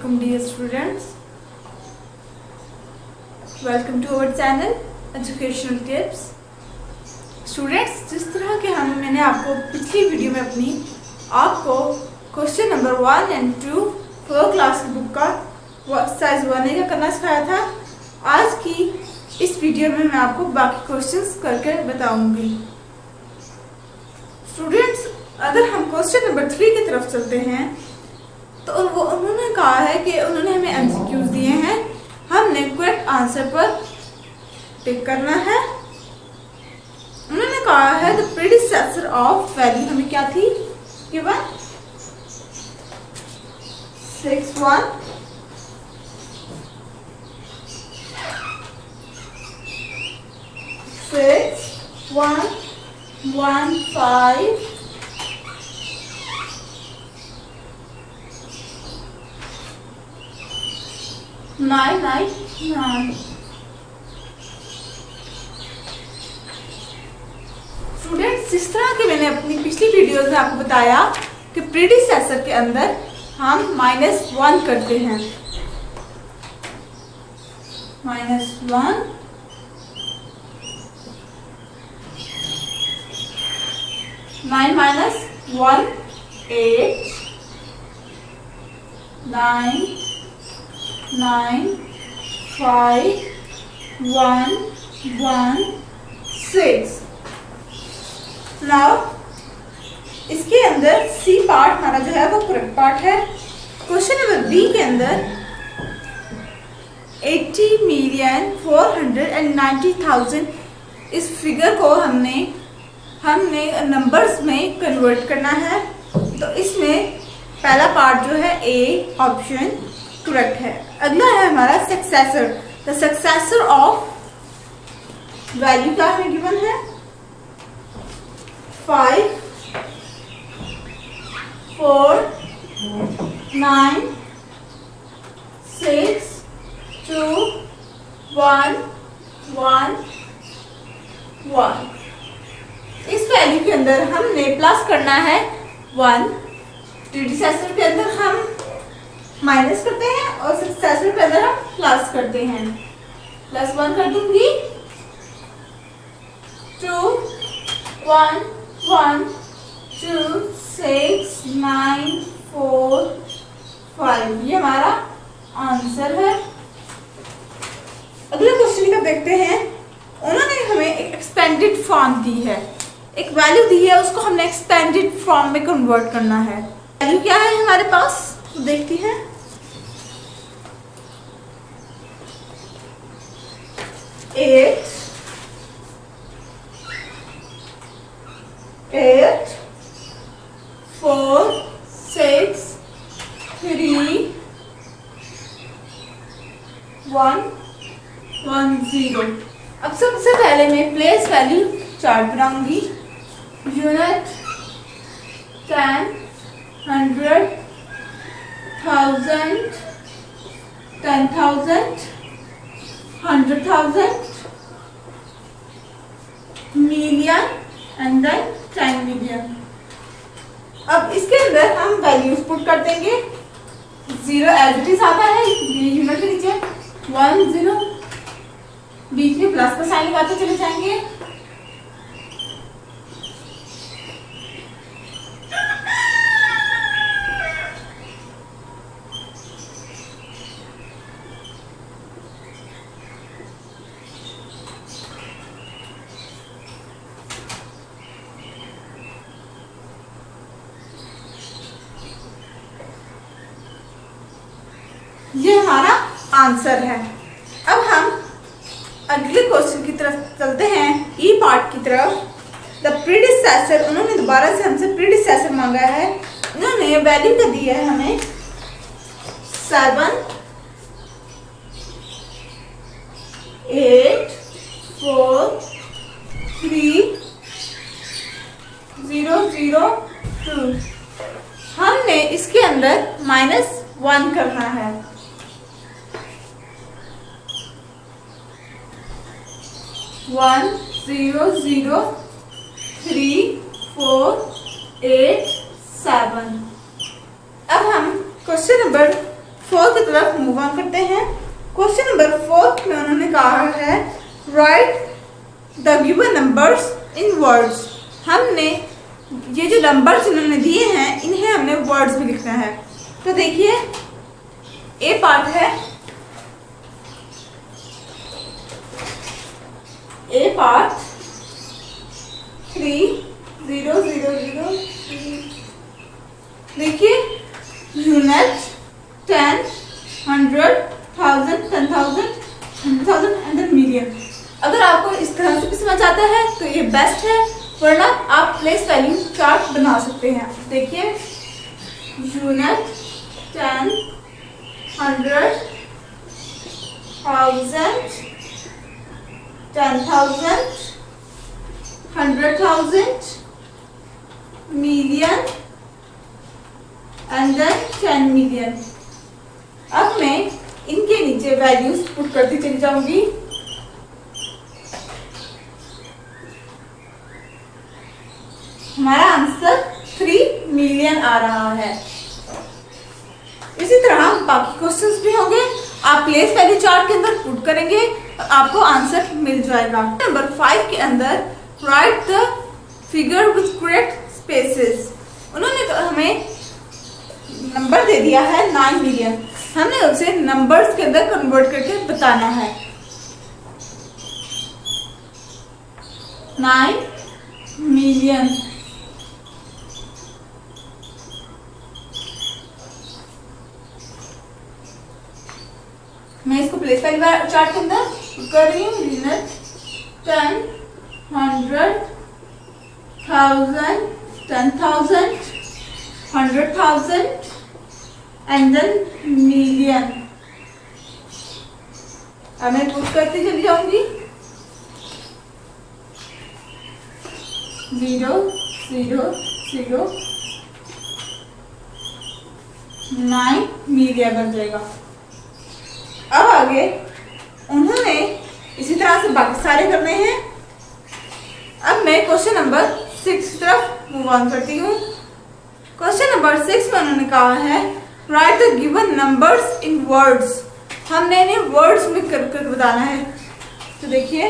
Assalamualaikum dear students. Welcome to our channel Educational Tips. Students, जिस तरह के मैंने आपको पिछली वीडियो में आपको क्वेश्चन नंबर 1 and 2 4 क्लास की बुक का साइज 1A का करना सिखाया था, आज की इस वीडियो में मैं आपको बाकी क्वेश्चंस करके बताऊंगी। स्टूडेंट्स, अगर हम क्वेश्चन नंबर 3 की तरफ चलते हैं तो वो उन्होंने कहा है कि उन्होंने हमें एमसीक्यूज दिए हैं, हमने करेक्ट आंसर पर टिक करना है। उन्होंने कहा है द प्रीडिसेसर ऑफ वैल्यू हमें क्या थी गिवन 6 1 6 1 1 5 9 9 9। स्टूडेंट्स, जिस तरह के मैंने अपनी पिछली वीडियोस में आपको बताया कि प्रीडिसेसर के अंदर हम -1 करते हैं, -1 9 - 1 8 9 9 5 1 1 6। नाउ इसके अंदर सी पार्ट हमारा जो है वो करेक्ट पार्ट है। क्वेश्चन नंबर बी के अंदर 80,490,000 इस फिगर को हमने नंबर्स में कन्वर्ट करना है, तो इसमें पहला पार्ट जो है ए ऑप्शन करेक्ट है। अगला है हमारा successor. The successor of value क्या हमें गिवन है 5 4 9 6 2 1 1 1। इस वैल्यू के अंदर हमने प्लस करना है 1, प्रीडिसेसर के अंदर हम माइनस करते हैं और सक्सेसर के अंदर हम प्लस करते हैं। +1 कर दूंगी 2 1 1 2 6 9 4 5। ये हमारा आंसर है। अगले क्वेश्चन की तरफ देखते हैं। उन्होंने हमें एक एक्सपेंडेड फॉर्म दी है, एक वैल्यू दी है, उसको हमने एक्सपेंडेड फॉर्म में कन्वर्ट करना है। वैल्यू क्या है हमारे पास, तो देखती हैं। 8 8 4 6 3 1 1 0। अब सबसे पहले मैं प्लेस वैल्यू चार्ट बनाऊंगी। Unit 10 100 1000 10,000 100,000 million and then 10 million. अब इसके अंदर हम वैल्यूज पुट कर देंगे। 0 एज इट इज आता है, ये यूनिट के नीचे 1 0, बीच में प्लस का साइन लगाते चले जाएंगे। ये हमारा आंसर है। अब हम अगले क्वेश्चन की तरफ चलते हैं, ई पार्ट की तरफ। द प्रीडिसेसर, उन्होंने दोबारा से हमसे प्रीडिसेसर मांगा है। उन्होंने वैल्यू का दिया है हमें 7 8 4 3 0 0 2। हमने इसके अंदर -1 करना है। 1 0 0 3 4 8 7। अब हम क्वेश्चन नंबर 4 की तरफ मूव ऑन करते हैं। क्वेश्चन नंबर 4 में उन्होंने कहा है right the given numbers in words. हमने ये जो नंबर्स इन्होंने दिए हैं इन्हें हमने वर्ड्स में लिखना है। तो देखिए ए पार्ट है, ए पार्ट 3 0 0 0। देखिए यूनिट 10 100 1000 10,000 100,000 एंड देन मिलियन। अगर आपको इस तरह से भी समझ आता है तो ये बेस्ट है, वरना आप प्लेस वैल्यू चार्ट बना सकते हैं। देखिए unit 10 100 1000 10,000 100,000 million and then 10 million. अब मैं इनके नीचे वैल्यूज पुट करती चली जाऊंगी। हमारा आंसर 3 मिलियन आ रहा है। इसी तरह बाकी क्वेश्चंस भी होंगे, आप प्लेस वैल्यू चार्ट के अंदर पुट करेंगे आपको आंसर मिल जाएगा। नंबर 5 के अंदर right the figure with correct spaces. उन्होंने हमें नंबर दे दिया है 9 मिलियन, हमने उसे नंबर्स के अंदर कन्वर्ट करके बताना है। 9 मिलियन मैं इसको प्लेस वैल्यू चार्ट के अंदर कर रही हूँ। Unit 10 100 1000 10,000 100,000 and then million. अब मैं पुट करती चली जाऊंगी 0 0 0 9 मिलियन बन जाएगा। अब आगे उन्होंने इसी तरह से बाकी सारे करने हैं। अब मैं क्वेश्चन नंबर 6 की तरफ मूव ऑन करती हूँ। क्वेश्चन नंबर 6 में उन्होंने कहा है right the given numbers in words. हमने इन्हें वर्ड्स में कर बताना है। तो देखिए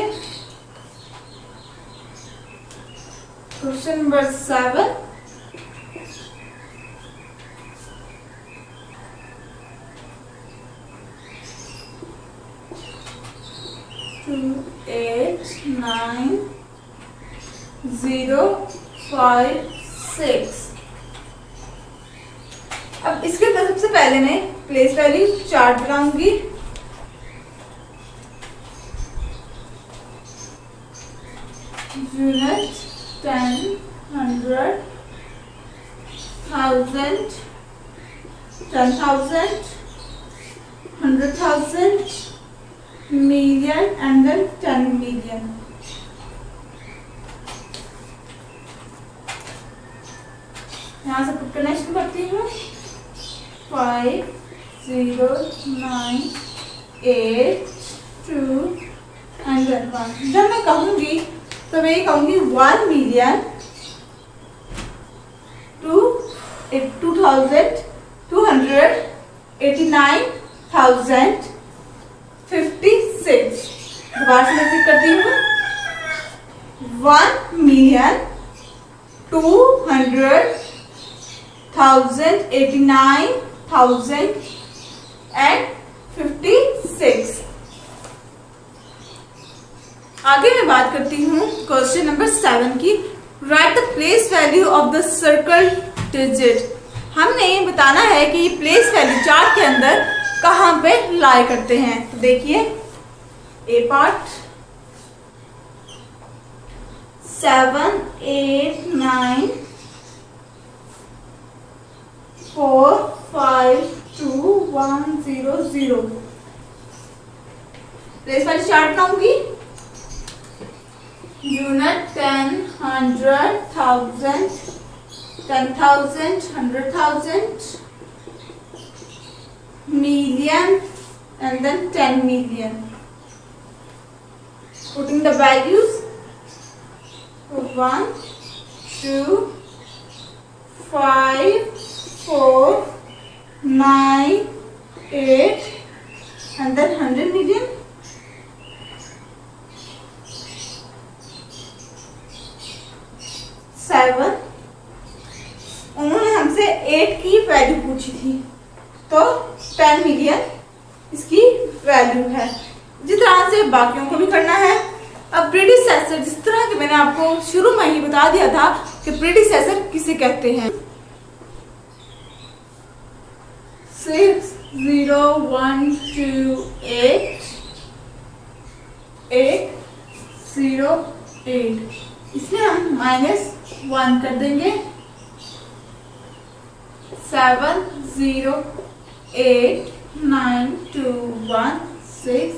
क्वेश्चन नंबर 7 2 8 9 0 5 6। अब इसके अंदर सबसे पहले मैं प्लेस वैल्यू चार्ट बनाऊंगी। Unit 10 100 1000 10,000 100,000 million and then 10 million. यहाँ से पुट करना शुरू करती हूँ 5 0 9 8 2 एंड देन 1। जब मैं कहूँगी तो मैं ये कहूँगी 1 मिलियन 289,056। दोबारा से मैं करती हूँ 1,289,056। आगे मैं बात करती हूँ क्वेश्चन नंबर 7 की। Right the place value of the circle digit. हमने बताना है कि ये प्लेस वैल्यू चार्ट के अंदर कहाँ पे लाई करते हैं। तो देखिए ए पार्ट 7 8 9 4 5 2 1 0 0। प्लेस वैल्यू चार्ट बनाऊंगी। Unit 10 100 1000 10,000 100,000 million and then 10 million. Putting the values 1 2 5 4 9 8 and then 100 million, 7। उन्होंने हमसे 8 की वैल्यू पूछी थी, तो 10 मिलियन इसकी वैल्यू है। जिस तरह से बाकियों को भी करना है। अब प्रीडिसेसर, जिस तरह के मैंने आपको शुरू में ही बता दिया था कि प्रीडिसेसर किसे कहते हैं। 6 0 1 2 8 8 0 8, इसमें हम -1 कर देंगे। 7 0 8 9 2 1 6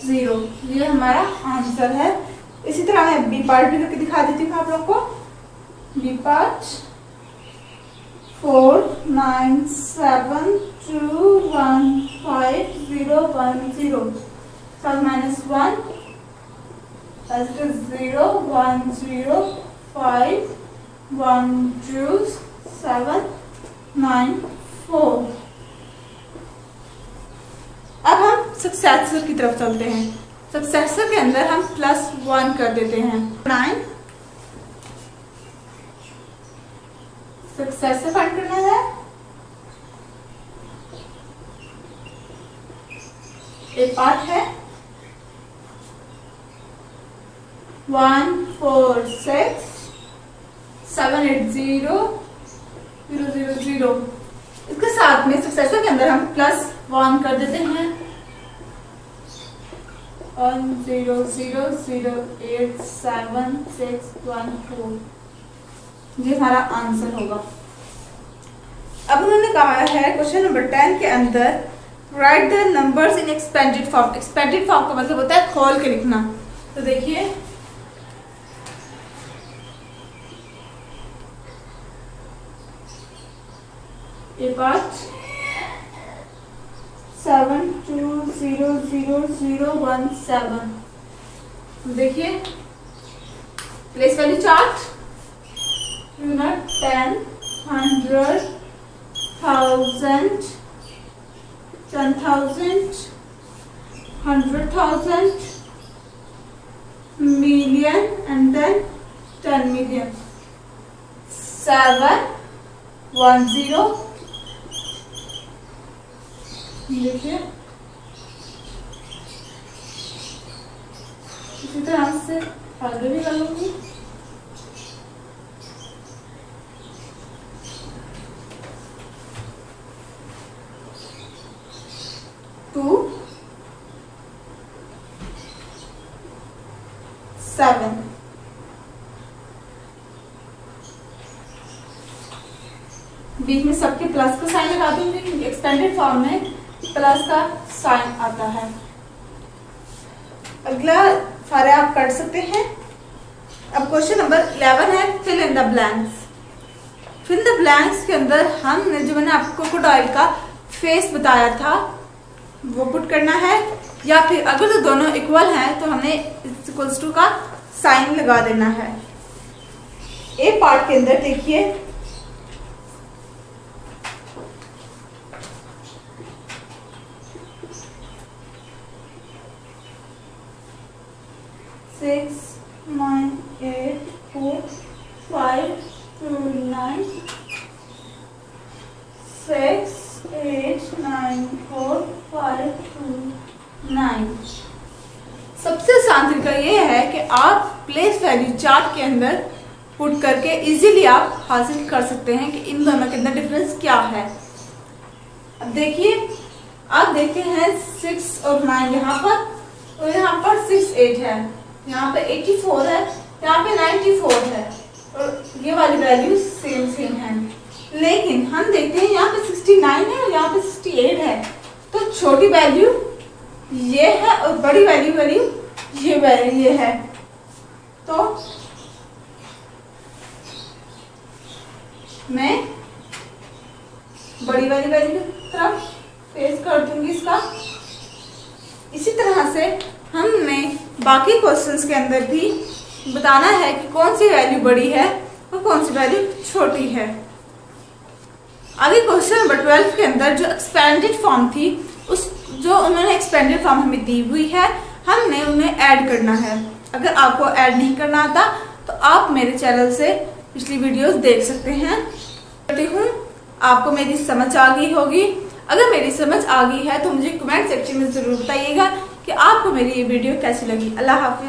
0, ये हमारा आंसर है। इसी तरह मैं बी पार्ट भी करके दिखा देती हूँ आप लोग को। बी पार्ट 4 9 7 2 1 5 0 1 0, सब -1 as it is 0 1 0 5 1 2 7 9 4। अब हम सक्सेसर की तरफ चलते हैं। सक्सेसर के अंदर हम +1 कर देते हैं। 9 सक्सेसर फाइंड करना है। एक पार्ट है 1 4 6 7 8 0 0 0 0। इसके साथ में सक्सेसर के अंदर हम +1 कर देते हैं। 1 0 0 0 8 7 6 1 4, ये हमारा आंसर होगा। अब उन्होंने कहा है क्वेश्चन नंबर 10 के अंदर right the numbers in expanded form. Expanded form का मतलब होता है खोल के लिखना। तो देखिए ये पार्ट 7 2 0 0 0 1 7। देखिए place value chart, unit 10 100 1000 10,000 100,000 million and then 10 million। 7 1 0। देखिए इसी तरह से आगे भी कर लूंगी। 2 7। बीच में सबके प्लस का साइन लगा दूंगी। एक्सपेंडेड फॉर्म में प्लस का साइन आता है। अगला सारे आप कर सकते हैं। अब क्वेश्चन नंबर 11 है fill in the blanks. Fill the blanks के अंदर हमने जो मैंने आपको क्रोकोडाइल का फेस बताया था वो पुट करना है, या फिर अगर तो दोनों इक्वल हैं तो हमें इक्वल्स टू का साइन लगा देना है। ए पार्ट के अंदर देखिए 6 9 8 4 5 2 9 6 8 9 4 5 2 9। सबसे आसान तरीका ये है कि आप प्लेस वैल्यू चार्ट के अंदर पुट करके इजीली आप हासिल कर सकते हैं कि इन दोनों के अंदर डिफरेंस क्या है। अब देखिए आप देखते हैं 6 और 9 यहाँ पर, और यहाँ पर 6 8 है, यहाँ पे 84 है, यहाँ पे 94 है, और ये वाली वैल्यू सेम है। लेकिन हम देखते हैं यहाँ पे 69 है और यहाँ पे 68 है, तो छोटी वैल्यू ये है और बड़ी वैल्यू ये है। तो मैं बड़ी वाली वैल्यू की तरफ फेस कर दूंगी इसका। इसी तरह से हमें बाकी क्वेश्चंस के अंदर भी बताना है कि कौन सी वैल्यू बड़ी है और कौन सी वैल्यू छोटी है। आगे क्वेश्चन नंबर 12 के अंदर जो एक्सपेंडेड फॉर्म थी, उस जो उन्होंने एक्सपेंडेड फॉर्म हमें दी हुई है, हमने उन्हें ऐड करना है। अगर आपको ऐड नहीं करना आता तो आप मेरे चैनल से पिछली वीडियोस देख सकते हैं। करती हूँ आपको मेरी समझ आ गई होगी। अगर मेरी समझ आ गई है तो मुझे कमेंट सेक्शन में जरूर बताइएगा कि आपको मेरी ये वीडियो कैसी लगी। अल्लाह हाफिज।